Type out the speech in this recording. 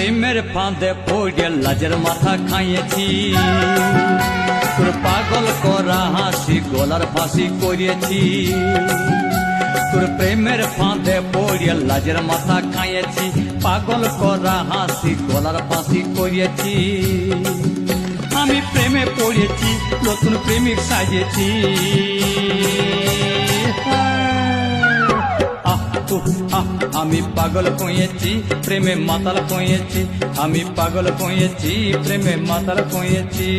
প্রেমের ফাঁদে পড়ে লাজের মাথা খাইয়েছি, তোর পাগল করা হাসি গলার ফাঁসি করিয়েছি। তোর প্রেমের ফাঁদে পড়ে লাজের মাথা খাইয়েছি, পাগল করা হাসি গলার ফাঁসি করিয়েছি। আমি প্রেমে পড়েছি, নতুন প্রেমিক সাজেছি। আমি পাগল কইয়েছি, প্রেমে মাতাল কইয়েছি। আমি পাগল কইয়েছি, প্রেমে মাতাল কইয়েছি।